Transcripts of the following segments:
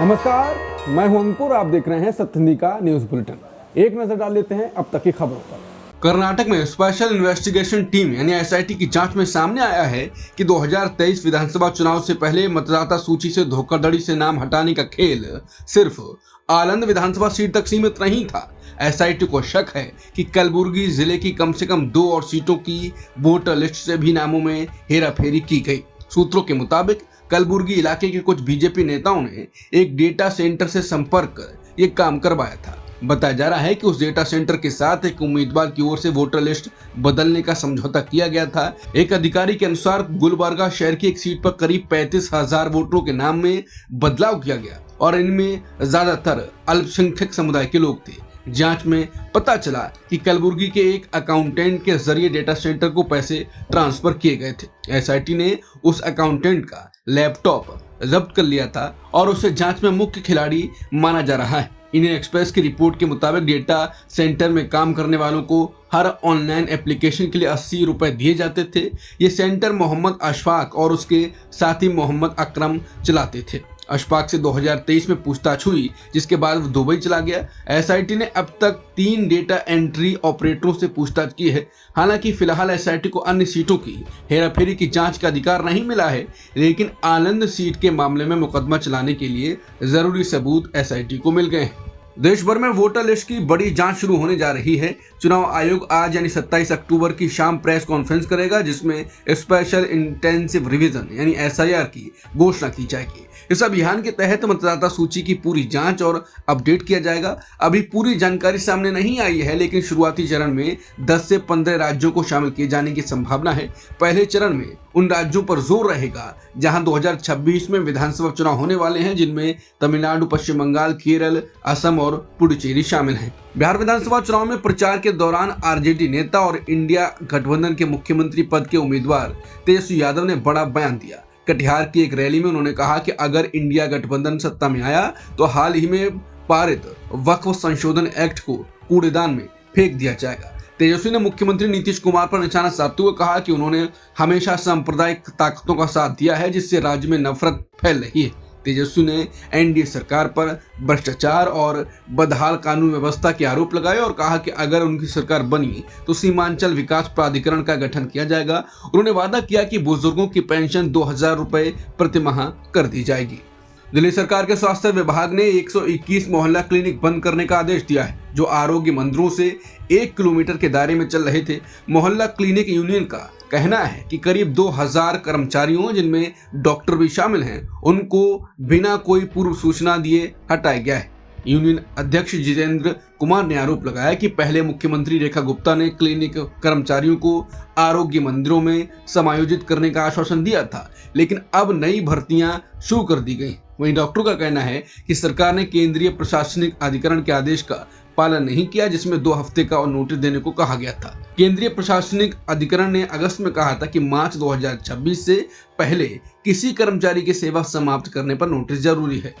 नमस्कार, मैं हूं अंकुर। आप देख रहे हैं सत्यनिधि का न्यूज बुलेटिन। एक नजर डाल लेते हैं अब तक की खबरों पर। कर्नाटक में स्पेशल इन्वेस्टिगेशन टीम यानी एसआईटी की जांच में सामने आया है कि 2023 विधानसभा चुनाव से पहले मतदाता सूची से धोखाधड़ी से नाम हटाने का खेल सिर्फ आलंद विधानसभा सीट तक सीमित नहीं था। एसआईटी को शक है कि कलबुर्गी जिले की कम से कम 2 और सीटों की वोटर लिस्ट से भी नामों में हेराफेरी की गई। सूत्रों के मुताबिक कलबुर्गी इलाके के कुछ बीजेपी नेताओं ने एक डेटा सेंटर से संपर्क कर ये काम करवाया था। बताया जा रहा है कि उस डेटा सेंटर के साथ एक उम्मीदवार की ओर से वोटर लिस्ट बदलने का समझौता किया गया था। एक अधिकारी के अनुसार गुलबर्गा शहर की एक सीट पर करीब 35,000 वोटरों के नाम में बदलाव किया गया और इनमें ज्यादातर अल्पसंख्यक समुदाय के लोग थे। जांच में पता चला कि कलबुर्गी के एक अकाउंटेंट के जरिए डेटा सेंटर को पैसे ट्रांसफर किए गए थे। एसआईटी ने उस अकाउंटेंट का लैपटॉप जब्त कर लिया था और उसे जांच में मुख्य खिलाड़ी माना जा रहा है। इंडियन एक्सप्रेस की रिपोर्ट के मुताबिक डेटा सेंटर में काम करने वालों को हर ऑनलाइन एप्लीकेशन के लिए 80 रुपए दिए जाते थे। ये सेंटर मोहम्मद अशफाक और उसके साथी मोहम्मद अकरम चलाते थे। अशफाक से 2023 में पूछताछ हुई, जिसके बाद वो दुबई चला गया। एसआईटी ने अब तक 3 डेटा एंट्री ऑपरेटरों से पूछताछ की है। हालांकि फिलहाल एसआईटी को अन्य सीटों की हेराफेरी की जांच का अधिकार नहीं मिला है, लेकिन आनंद सीट के मामले में मुकदमा चलाने के लिए जरूरी सबूत एसआईटी को मिल गए हैं। देश भर में वोटर लिस्ट की बड़ी जांच शुरू होने जा रही है। चुनाव आयोग आज यानी 27 अक्टूबर की शाम प्रेस कॉन्फ्रेंस करेगा, जिसमें स्पेशल इंटेंसिव रिवीजन यानी एसआईआर की घोषणा की जाएगी। इस अभियान के तहत मतदाता सूची की पूरी जांच और अपडेट किया जाएगा। अभी पूरी जानकारी सामने नहीं आई है, लेकिन शुरुआती चरण में 10 से 15 राज्यों को शामिल किए जाने की संभावना है। पहले चरण में उन राज्यों पर जोर रहेगा जहां 2026 में विधानसभा चुनाव होने वाले हैं, जिनमें तमिलनाडु, पश्चिम बंगाल, केरल, असम और पुडुचेरी शामिल हैं। बिहार विधानसभा चुनाव में प्रचार के दौरान आरजेडी नेता और इंडिया गठबंधन के मुख्यमंत्री पद के उम्मीदवार तेजस्वी यादव ने बड़ा बयान दिया। कटिहार की एक रैली में उन्होंने कहा कि अगर इंडिया गठबंधन सत्ता में आया तो हाल ही में पारित वक्फ संशोधन एक्ट को कूड़ेदान में फेंक दिया जाएगा। तेजस्वी ने मुख्यमंत्री नीतीश कुमार पर निशाना साधते हुए कहा कि उन्होंने हमेशा सांप्रदायिक ताकतों का साथ दिया है, जिससे राज्य में नफरत फैल रही है। तेजस्वी ने एनडीए सरकार पर भ्रष्टाचार और बदहाल कानून व्यवस्था के आरोप लगाए और कहा कि अगर उनकी सरकार बनी तो सीमांचल विकास प्राधिकरण का गठन किया जाएगा। उन्होंने वादा किया कि बुजुर्गों की पेंशन 2,000 रुपए प्रति माह कर दी जाएगी। दिल्ली सरकार के स्वास्थ्य विभाग ने 121 मोहल्ला क्लिनिक बंद करने का आदेश दिया है, जो आरोग्य मंदिरों से 1 किलोमीटर के दायरे में चल रहे थे। मोहल्ला क्लिनिक यूनियन का कहना है कि करीब 2,000 कर्मचारियों, जिनमें डॉक्टर भी शामिल हैं, उनको बिना कोई पूर्व सूचना दिए हटाया गया है। यूनियन अध्यक्ष जितेंद्र कुमार ने आरोप लगाया कि पहले मुख्यमंत्री रेखा गुप्ता ने क्लिनिक कर्मचारियों को आरोग्य मंदिरों में समायोजित करने का आश्वासन दिया था, लेकिन अब नई भर्तियां शुरू कर दी गई। वहीं डॉक्टरों का कहना है कि सरकार ने केंद्रीय प्रशासनिक अधिकरण के आदेश का पालन नहीं किया, जिसमें 2 हफ्ते का नोटिस देने को कहा गया था। केंद्रीय प्रशासनिक अधिकरण ने अगस्त में कहा था कि मार्च 2026 से पहले किसी कर्मचारी की सेवा समाप्त करने पर नोटिस जरूरी है।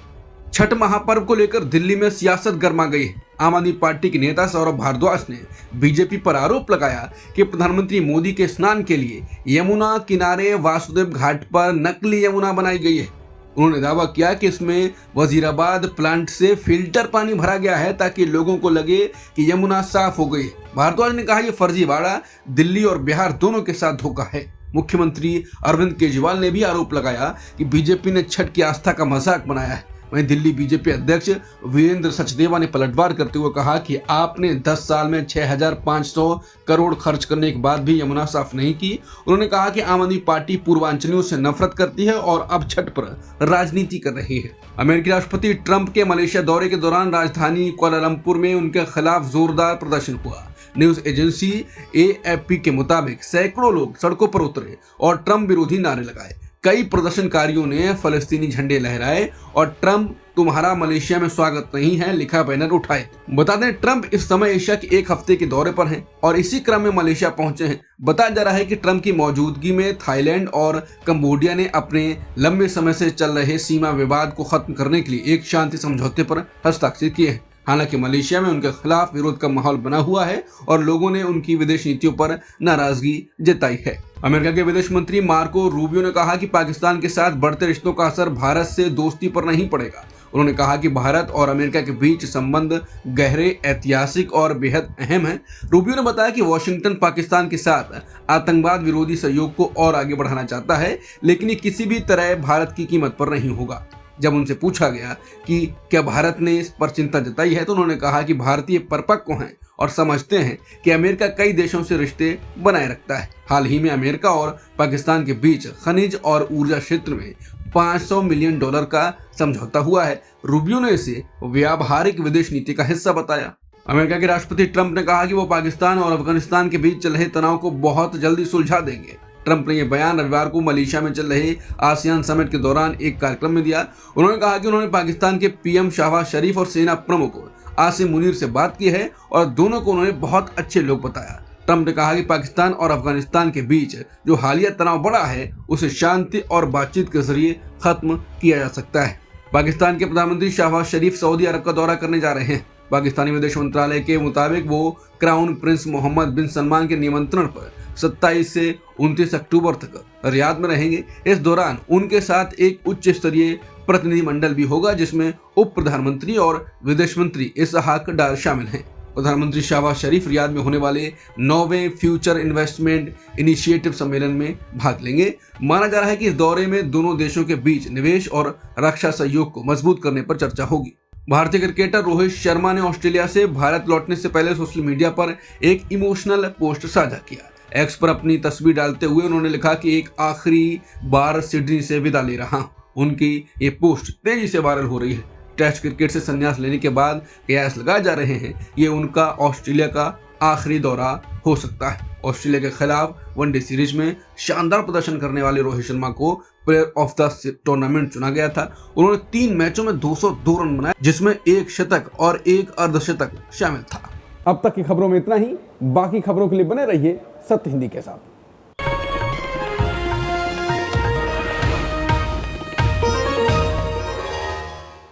छठ महापर्व को लेकर दिल्ली में सियासत गर्मा गई है। आम आदमी पार्टी के नेता सौरभ भारद्वाज ने बीजेपी पर आरोप लगाया कि प्रधानमंत्री मोदी के स्नान के लिए यमुना किनारे वासुदेव घाट पर नकली यमुना बनाई गई है। उन्होंने दावा किया कि इसमें वजीराबाद प्लांट से फिल्टर पानी भरा गया है ताकि लोगों को लगे कि यमुना साफ हो गई है। भारद्वाज ने कहा, यह फर्जीवाड़ा दिल्ली और बिहार दोनों के साथ धोखा है। मुख्यमंत्री अरविंद केजरीवाल ने भी आरोप लगाया कि बीजेपी ने छठ की आस्था का मजाक बनाया है। वहीं दिल्ली बीजेपी अध्यक्ष वीरेंद्र सचदेवा ने पलटवार करते हुए कहा कि आपने 10 साल में 6,500 करोड़ खर्च करने के बाद भी यमुना साफ नहीं की। उन्होंने कहा कि आम आदमी पार्टी पूर्वांचलियों से नफरत करती है और अब छठ पर राजनीति कर रही है। अमेरिकी राष्ट्रपति ट्रंप के मलेशिया दौरे के दौरान राजधानी कुआलालंपुर में उनके खिलाफ जोरदार प्रदर्शन हुआ। न्यूज एजेंसी एएफपी के मुताबिक सैकड़ों लोग सड़कों पर उतरे और ट्रंप विरोधी नारे लगाए। कई प्रदर्शनकारियों ने फलस्तीनी झंडे लहराए और ट्रंप तुम्हारा मलेशिया में स्वागत नहीं है लिखा बैनर उठाए। बता दें, ट्रंप इस समय एशिया के 1 हफ्ते के दौरे पर हैं और इसी क्रम में मलेशिया पहुंचे हैं। बताया जा रहा है कि ट्रंप की मौजूदगी में थाईलैंड और कंबोडिया ने अपने लंबे समय से चल रहे सीमा विवाद को खत्म करने के लिए एक शांति समझौते पर हस्ताक्षर किए हैं। हालांकि मलेशिया में उनके खिलाफ विरोध का माहौल बना हुआ है और लोगों ने उनकी विदेश नीतियों पर नाराजगी जताई है। अमेरिका के विदेश मंत्री मार्को रूबियो ने कहा कि पाकिस्तान के साथ बढ़ते रिश्तों का असर भारत से दोस्ती पर नहीं पड़ेगा। उन्होंने कहा कि भारत और अमेरिका के बीच संबंध गहरे, ऐतिहासिक और बेहद अहम है। रूबियो ने बताया कि वॉशिंगटन पाकिस्तान के साथ आतंकवाद विरोधी सहयोग को और आगे बढ़ाना चाहता है, लेकिन ये किसी भी तरह भारत की कीमत पर नहीं होगा। जब उनसे पूछा गया कि क्या भारत ने इस पर चिंता जताई है, तो उन्होंने कहा कि भारतीय परिपक्व हैं और समझते हैं कि अमेरिका कई देशों से रिश्ते बनाए रखता है। हाल ही में अमेरिका और पाकिस्तान के बीच खनिज और ऊर्जा क्षेत्र में $500 मिलियन का समझौता हुआ है। रूबियो ने इसे व्यावहारिक विदेश नीति का हिस्सा बताया। अमेरिका के राष्ट्रपति ट्रंप ने कहा कि वो पाकिस्तान और अफगानिस्तान के बीच चल रहे तनाव को बहुत जल्दी सुलझा देंगे। ट्रंप ने यह बयान रविवार को मलेशिया में चल रहे आसियान समिट के दौरान एक कार्यक्रम में दिया। उन्होंने कहा कि उन्होंने पाकिस्तान के पीएम शहबाज शरीफ और सेना प्रमुख आसिम मुनीर से बात की है और दोनों को उन्होंने बहुत अच्छे लोग बताया। ट्रंप ने कहा कि पाकिस्तान और अफगानिस्तान के बीच जो हालिया तनाव बढ़ा है, उसे शांति और बातचीत के जरिए खत्म किया जा सकता है। पाकिस्तान के प्रधानमंत्री शहबाज शरीफ सऊदी अरब का दौरा करने जा रहे हैं। पाकिस्तानी विदेश मंत्रालय के मुताबिक वो क्राउन प्रिंस मोहम्मद बिन सलमान के निमंत्रण पर 27 से 29 अक्टूबर तक रियाद में रहेंगे। इस दौरान उनके साथ एक उच्च स्तरीय प्रतिनिधिमंडल भी होगा, जिसमें उप प्रधानमंत्री और विदेश मंत्री इसहाक डार शामिल हैं। प्रधानमंत्री शहबाज शरीफ रियाद में होने वाले 9वें फ्यूचर इन्वेस्टमेंट इनिशिएटिव सम्मेलन में भाग लेंगे। माना जा रहा है कि इस दौरे में दोनों देशों के बीच निवेश और रक्षा सहयोग को मजबूत करने पर चर्चा होगी। भारतीय क्रिकेटर रोहित शर्मा ने ऑस्ट्रेलिया से भारत लौटने से पहले सोशल मीडिया पर एक इमोशनल पोस्ट साझा किया। एक्स पर अपनी तस्वीर डालते हुए उन्होंने लिखा कि एक आखिरी बार सिडनी से विदा ले रहा हूं। उनकी ये पोस्ट तेजी से वायरल हो रही है। टेस्ट क्रिकेट से संन्यास लेने के बाद कयास लगाए जा रहे हैं ये उनका ऑस्ट्रेलिया का आखिरी दौरा हो सकता है। ऑस्ट्रेलिया के खिलाफ वनडे सीरीज में शानदार प्रदर्शन करने वाले रोहित शर्मा को प्लेयर ऑफ द टूर्नामेंट चुना गया था। उन्होंने 3 मैचों में 202 रन बनाए, जिसमें 1 शतक और 1 अर्धशतक शामिल था। अब तक की खबरों में इतना ही। बाकी खबरों के लिए बने रहिए सत्य हिंदी के साथ।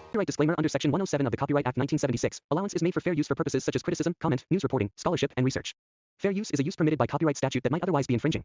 Copyright disclaimer under Section 107 of the Copyright Act 1976. Allowance is made for fair use for purposes such as criticism, comment, news reporting, scholarship, and research. Fair use is a use permitted by copyright statute that might otherwise be infringing.